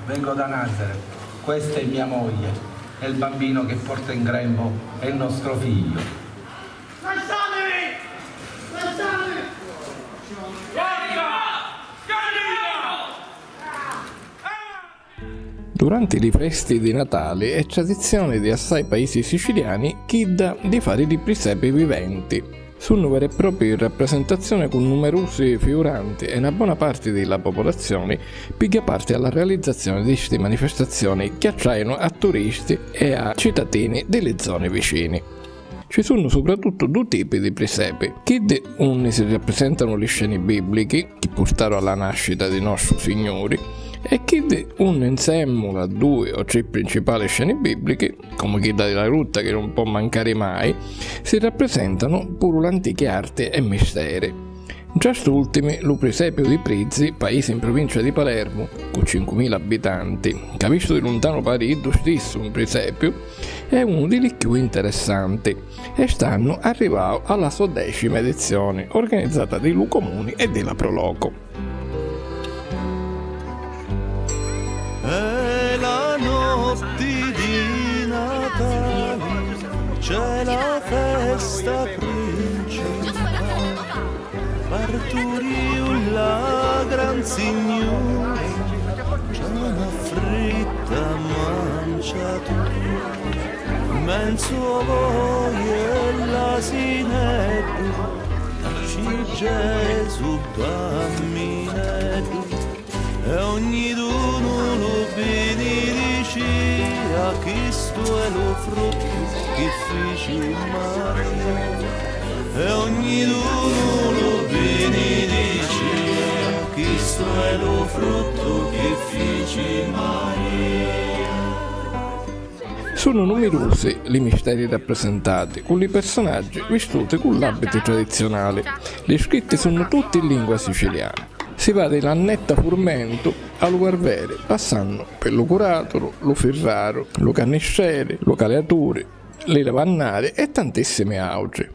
vengo da Nazareth, questa è mia moglie, e il bambino che porta in grembo è il nostro figlio. Lasciatemi! Lasciatemi! Durante i festi di Natale è tradizione di assai paesi siciliani chidda di fare i presepi viventi. Sono vere e proprie rappresentazioni con numerosi figuranti e una buona parte della popolazione piglia parte alla realizzazione di queste manifestazioni che attraiano a turisti e a cittadini delle zone vicine. Ci sono soprattutto due tipi di presepi. Chi uno si rappresentano le scene bibliche che portarono alla nascita di nostro Signore e chi uno insieme a 2 o 3 principali scene bibliche, come quella della Rutta che non può mancare mai, si rappresentano pure l'antiche arti e misteri. Quest'ultimi, lo presepio di Prizzi, paese in provincia di Palermo, con 5.000 abitanti, che ha visto di lontano pare lo stesso un presepio, è uno dei più interessanti e stanno arrivando alla sua 10ª edizione, organizzata dai Comuni e della Proloco. È la notte di Natale, c'è la festa principale, parturì la gran signore, c'è una fritta mangiatura, menso voglia l'asinetto, nasci Gesù bambinetto, e ogni dono lo benedice, a Cristo è lo frutto che fece Maria. E ogni dono lo benedice, a Cristo è lo frutto che fece Maria. Sono numerosi i misteri rappresentati, con i personaggi vestiti con l'abito tradizionale. Le scritte sono tutte in lingua siciliana. Si va dall'Annetta Furmento allo Guarvere, passando per lo Curatolo, lo Ferraro, lo Cannisciere, lo Caleatore, le Lavannare e tantissime altre.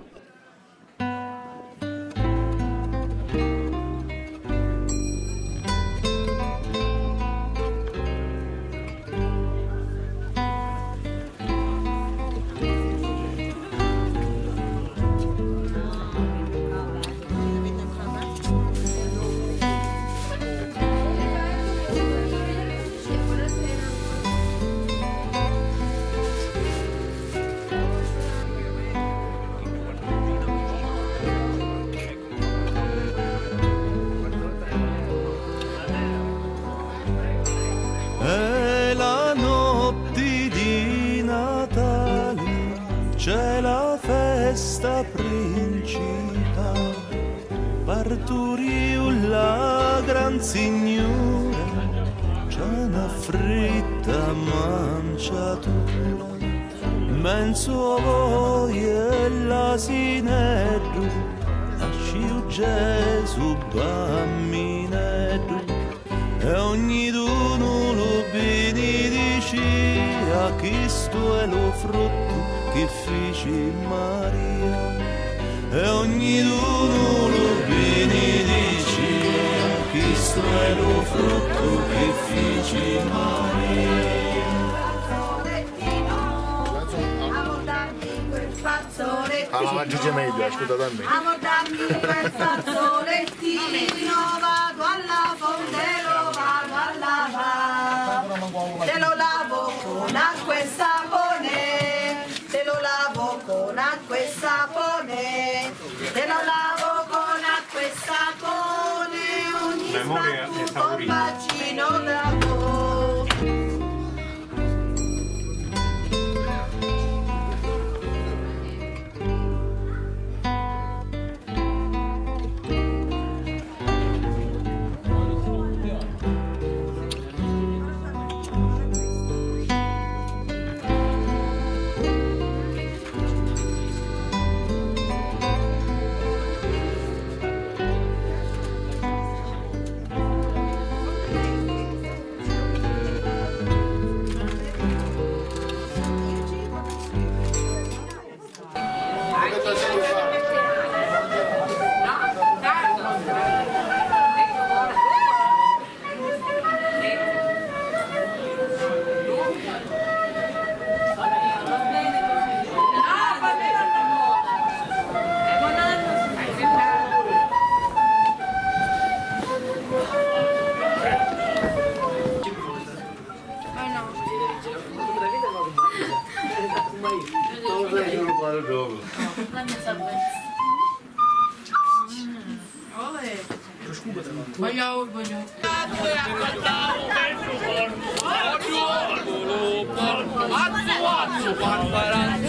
È la notte di Natale, c'è la festa principale, parturì la gran signora, c'è una fritta mangiatura, menso voglia l'asinetto, nasci Gesù bambinetto, e ogni dono lo benedice, a Cristo è lo frutto che fece Maria. E ogni dono lo benedice, a Cristo è lo frutto che fece Maria. Ma Gigi meglio, ascolta da me. Amor dammi quel fazzolettino, vado alla fonte, lo vado a lavare. Te lo lavo con acqua e sapone, te lo lavo con acqua e sapone, te lo lavo con acqua e sapone, ogni sbattuto un bacino d'amore.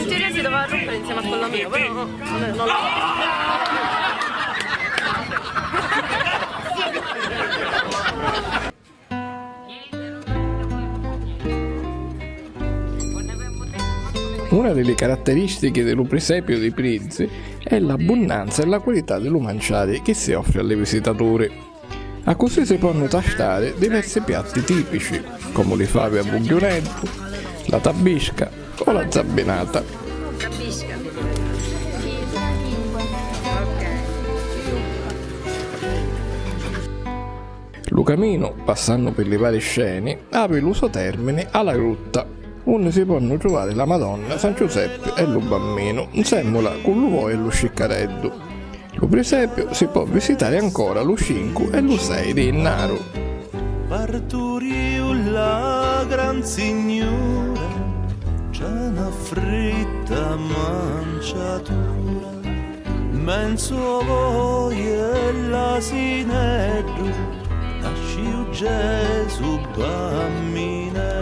In teoria si doveva rompere insieme a quello mio, però no, non lo Una delle caratteristiche del presepio di Prizzi è l'abbondanza e la qualità dello mangiare che si offre alle visitatori. A così si possono tastare diversi piatti tipici, come le fave a buglionetto, la tabisca o la zabbinata. Lo cammino, passando per le varie scene, apre l'uso termine alla grutta, dove si possono trovare la Madonna, San Giuseppe e lo Bambino, insieme con l'uovo e lo sciccareddo. Lo presepio si può visitare ancora lo 5 e lo 6 di Innaro. Parturiu la gran signora, c'è una fritta manciatura, menso voi e l'asineddu, nasciu Gesù bambineddu.